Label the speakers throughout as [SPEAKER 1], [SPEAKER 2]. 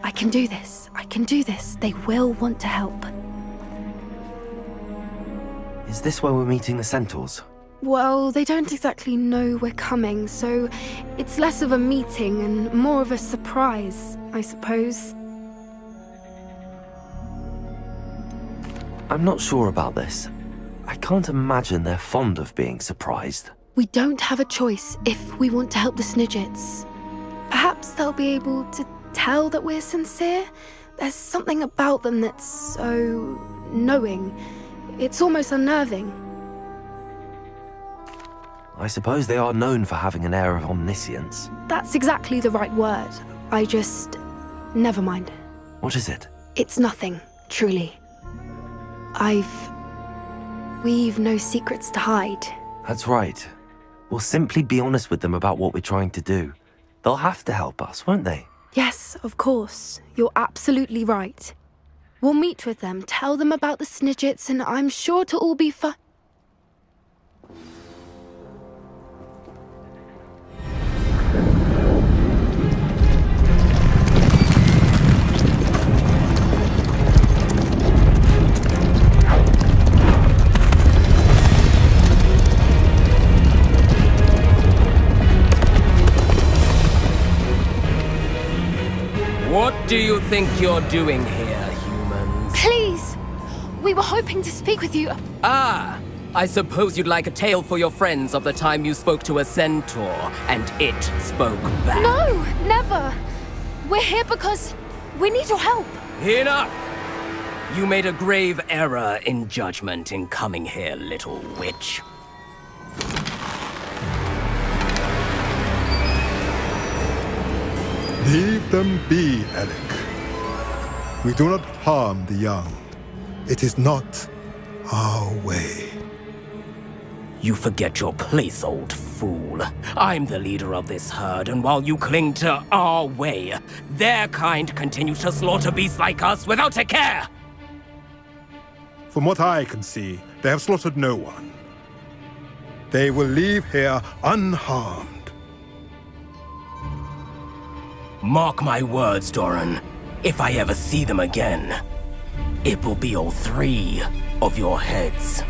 [SPEAKER 1] I can do this. I can do this. They will want to help.
[SPEAKER 2] Is this where we're meeting the centaurs?
[SPEAKER 1] Well, they don't exactly know we're coming, so it's less of a meeting and more of a surprise, I suppose.
[SPEAKER 2] I'm not sure about this. I can't imagine they're fond of being surprised.
[SPEAKER 1] We don't have a choice if we want to help the Snidgets. Perhaps they'll be able to tell that we're sincere. There's something about them that's so knowing. It's almost unnerving.
[SPEAKER 2] I suppose they are known for having an air of omniscience.
[SPEAKER 1] That's exactly the right word. Never mind.
[SPEAKER 2] What is it?
[SPEAKER 1] It's nothing, truly. We've no secrets to hide.
[SPEAKER 2] That's right. We'll simply be honest with them about what we're trying to do. They'll have to help us, won't they?
[SPEAKER 1] Yes, of course. You're absolutely right. We'll meet with them, tell them about the Snidgets, and I'm sure to all be fine.
[SPEAKER 3] What do you think you're doing here, humans?
[SPEAKER 1] Please! We were hoping to speak with you.
[SPEAKER 3] Ah! I suppose you'd like a tale for your friends of the time you spoke to a centaur, and it spoke back.
[SPEAKER 1] No, never! We're here because we need your help.
[SPEAKER 3] Enough! You made a grave error in judgment in coming here, little witch.
[SPEAKER 4] Leave them be, Alec. We do not harm the young. It is not our way.
[SPEAKER 3] You forget your place, old fool. I'm the leader of this herd, and while you cling to our way, their kind continue to slaughter beasts like us without a care!
[SPEAKER 4] From what I can see, they have slaughtered no one. They will leave here unharmed.
[SPEAKER 3] Mark my words, Doran. If I ever see them again, it will be all 3 of your heads.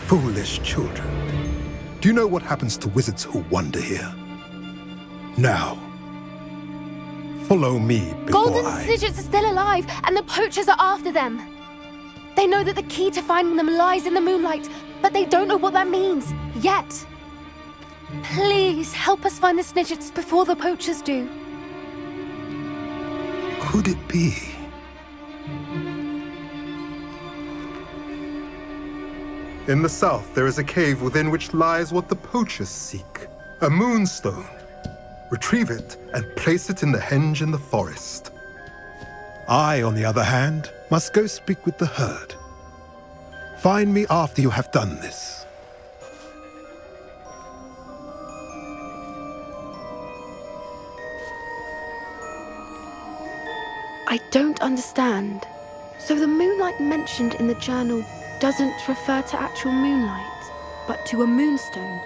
[SPEAKER 4] Foolish children. Do you know what happens to wizards who wander here? Now, follow me before
[SPEAKER 1] Golden Snidgets are still alive, and the poachers are after them. They know that the key to finding them lies in the moonlight, but they don't know what that means, yet. Please, help us find the Snidgets before the poachers do.
[SPEAKER 4] Could it be? In the south, there is a cave within which lies what the poachers seek. A moonstone. Retrieve it and place it in the henge in the forest. I, on the other hand, must go speak with the herd. Find me after you have done this.
[SPEAKER 1] I don't understand. So the moonlight mentioned in the journal doesn't refer to actual moonlight, but to a moonstone.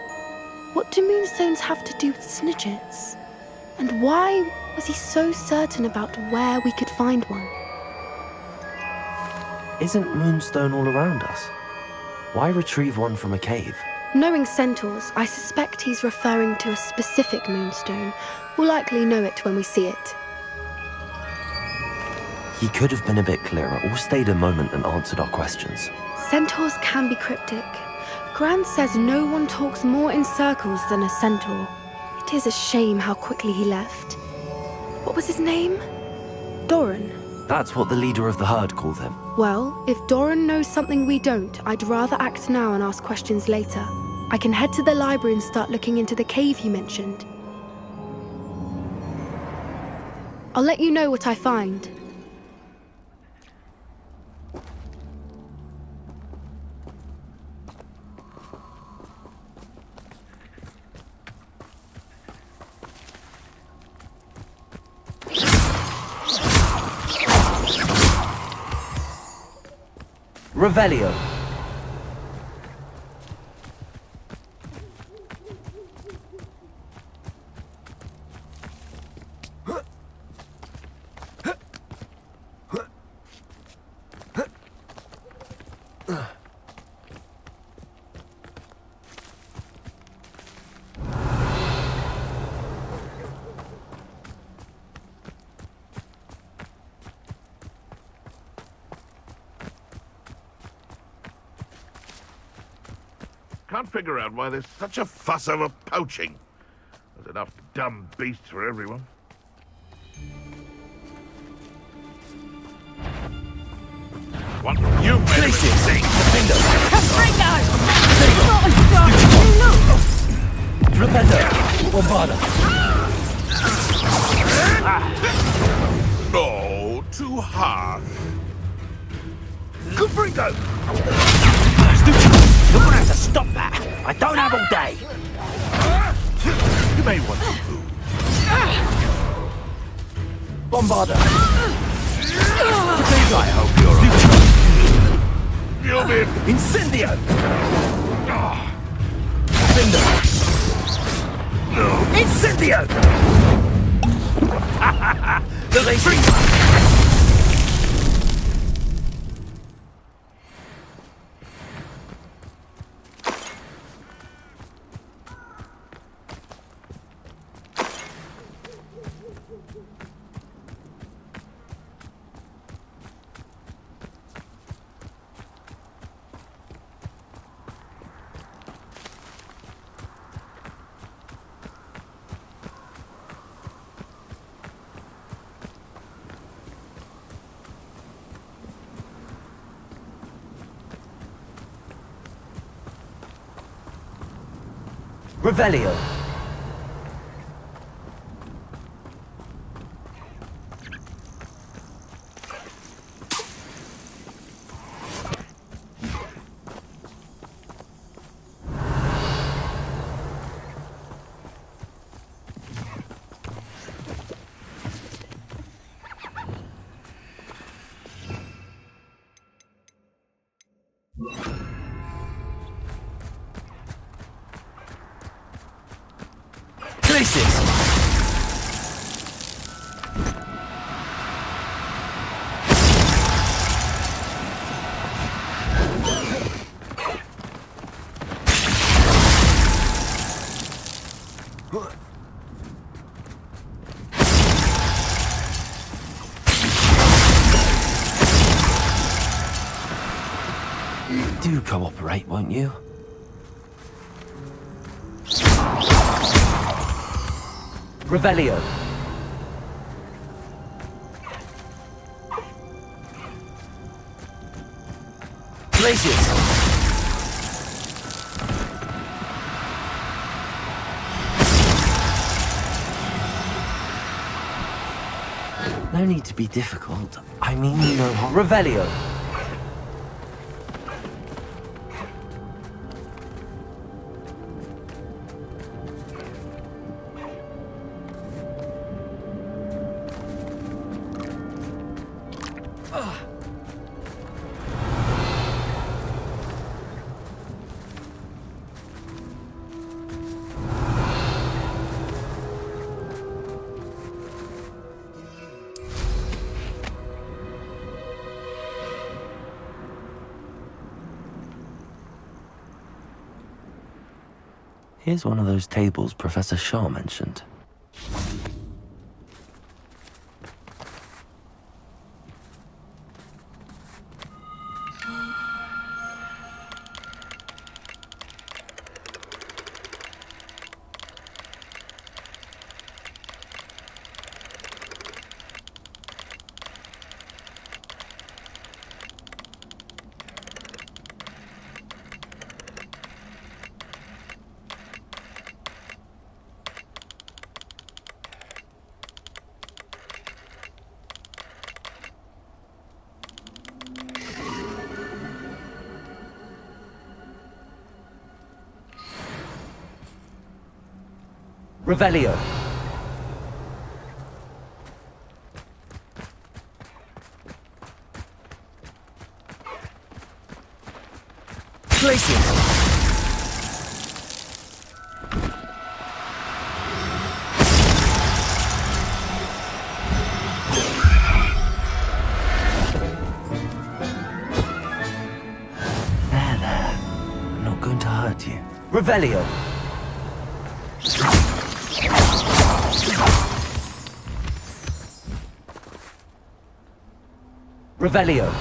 [SPEAKER 1] What do moonstones have to do with Snidgets? And why was he so certain about where we could find one?
[SPEAKER 2] Isn't Moonstone all around us? Why retrieve one from a cave?
[SPEAKER 1] Knowing centaurs, I suspect he's referring to a specific moonstone. We'll likely know it when we see it.
[SPEAKER 2] He could have been a bit clearer, or stayed a moment and answered our questions.
[SPEAKER 1] Centaurs can be cryptic. Gran says no one talks more in circles than a centaur. It is a shame how quickly he left. What was his name? Doran.
[SPEAKER 2] That's what the leader of the herd called him.
[SPEAKER 1] Well, if Doran knows something we don't, I'd rather act now and ask questions later. I can head to the library and start looking into the cave he mentioned. I'll let you know what I find.
[SPEAKER 2] Revelio.
[SPEAKER 5] Can't figure out why there's such a fuss over poaching. There's enough dumb beasts for everyone. What? You made a mistake! Oh, too harsh. Caprito!
[SPEAKER 3] You're gonna have to stop that! I don't have all day!
[SPEAKER 5] You may want some food.
[SPEAKER 3] Bombarder!
[SPEAKER 5] I hope you're alright. You'll be...
[SPEAKER 3] Incendio! Cinder!
[SPEAKER 5] No.
[SPEAKER 3] Incendio!
[SPEAKER 5] Do they bring...
[SPEAKER 2] Revelio. Places. Do cooperate, won't you? Revelio. Places. No need to be difficult. I mean, you know how. Revelio. Here's one of those tables Professor Shaw mentioned. Revelio. Revelio! Revelio!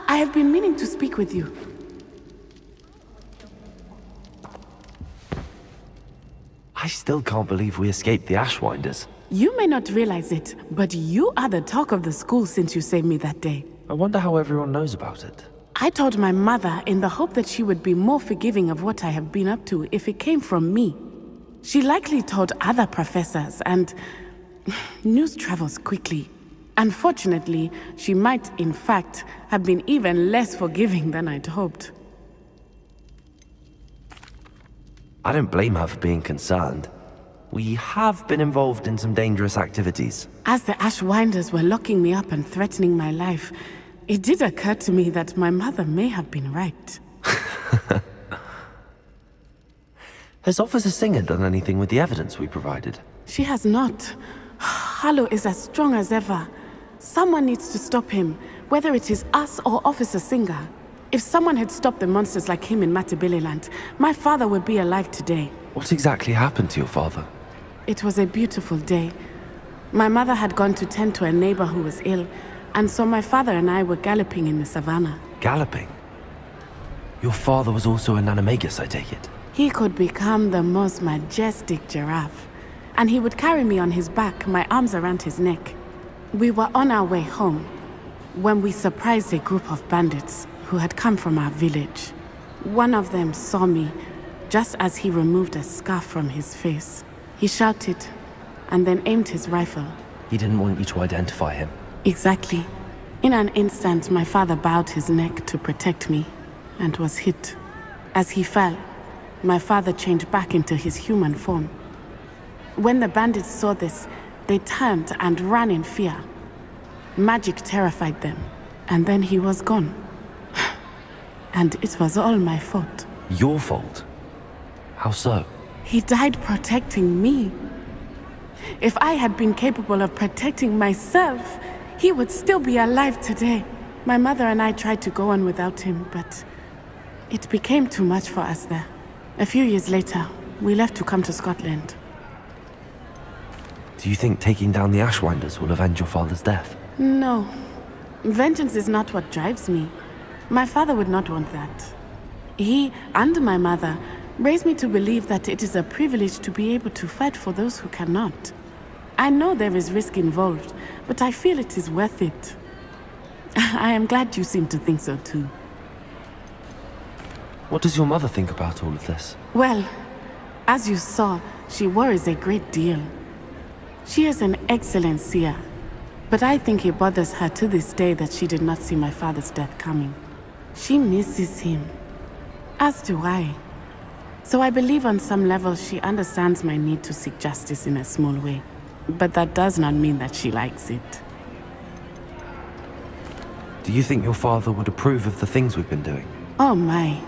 [SPEAKER 6] I have been meaning to speak with you.
[SPEAKER 2] I still can't believe we escaped the Ashwinders.
[SPEAKER 6] You may not realize it, but you are the talk of the school since you saved me that day.
[SPEAKER 2] I wonder how everyone knows about it.
[SPEAKER 6] I told my mother in the hope that she would be more forgiving of what I have been up to if it came from me. She likely told other professors, and news travels quickly. Unfortunately, she might, in fact, have been even less forgiving than I'd hoped.
[SPEAKER 2] I don't blame her for being concerned. We have been involved in some dangerous activities.
[SPEAKER 6] As the Ashwinders were locking me up and threatening my life, it did occur to me that my mother may have been right.
[SPEAKER 2] Has Officer Singer done anything with the evidence we provided?
[SPEAKER 6] She has not. Harlow is as strong as ever. Someone needs to stop him, whether it is us or Officer Singer. If someone had stopped the monsters like him in Matabeleland, my father would be alive today.
[SPEAKER 2] What exactly happened to your father?
[SPEAKER 6] It was a beautiful day. My mother had gone to tend to a neighbor who was ill, and so my father and I were galloping in the savannah.
[SPEAKER 2] Galloping? Your father was also an animagus, I take it?
[SPEAKER 6] He could become the most majestic giraffe, and he would carry me on his back, my arms around his neck. We were on our way home when we surprised a group of bandits who had come from our village. One of them saw me just as he removed a scarf from his face. He shouted and then aimed his rifle.
[SPEAKER 2] He didn't want you to identify him.
[SPEAKER 6] Exactly. In an instant, my father bowed his neck to protect me and was hit. As he fell, my father changed back into his human form. When the bandits saw this, they turned and ran in fear. Magic terrified them, and then he was gone. And it was all my fault.
[SPEAKER 2] Your fault? How so?
[SPEAKER 6] He died protecting me. If I had been capable of protecting myself, he would still be alive today. My mother and I tried to go on without him, but it became too much for us there. A few years later, we left to come to Scotland.
[SPEAKER 2] Do you think taking down the Ashwinders will avenge your father's death?
[SPEAKER 6] No. Vengeance is not what drives me. My father would not want that. He and my mother raised me to believe that it is a privilege to be able to fight for those who cannot. I know there is risk involved, but I feel it is worth it. I am glad you seem to think so too.
[SPEAKER 2] What does your mother think about all of this?
[SPEAKER 6] Well, As you saw, she worries a great deal. She is an excellent seer, but I think it bothers her to this day that she did not see my father's death coming. She misses him, as do I. So I believe on some level she understands my need to seek justice in a small way. But that does not mean that she likes it.
[SPEAKER 2] Do you think your father would approve of the things we've been doing?
[SPEAKER 6] Oh my,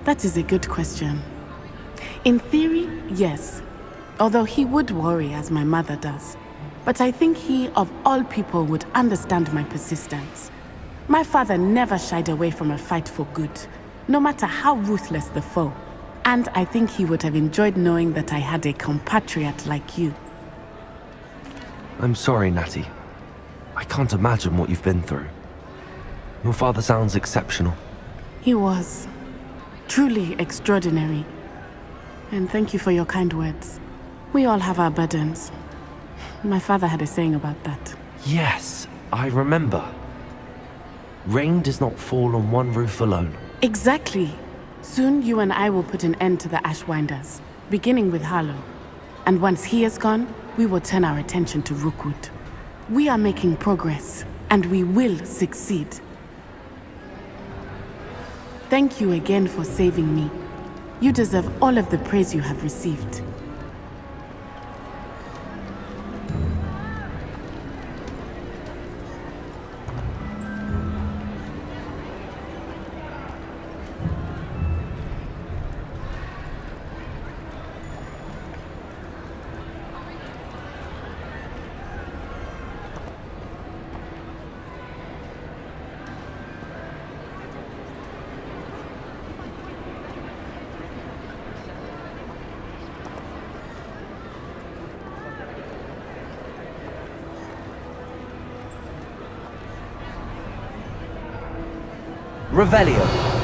[SPEAKER 6] that is a good question. In theory, yes. Although he would worry as my mother does. But I think he, of all people, would understand my persistence. My father never shied away from a fight for good, no matter how ruthless the foe. And I think he would have enjoyed knowing that I had a compatriot like you.
[SPEAKER 2] I'm sorry, Natty. I can't imagine what you've been through. Your father sounds exceptional.
[SPEAKER 6] He was. Truly extraordinary. And thank you for your kind words. We all have our burdens. My father had a saying about that.
[SPEAKER 2] Yes, I remember. Rain does not fall on one roof alone.
[SPEAKER 6] Exactly. Soon you and I will put an end to the Ashwinders, beginning with Harlow. And once he is gone, we will turn our attention to Rookwood. We are making progress, and we will succeed. Thank you again for saving me. You deserve all of the praise you have received.
[SPEAKER 2] Revelio.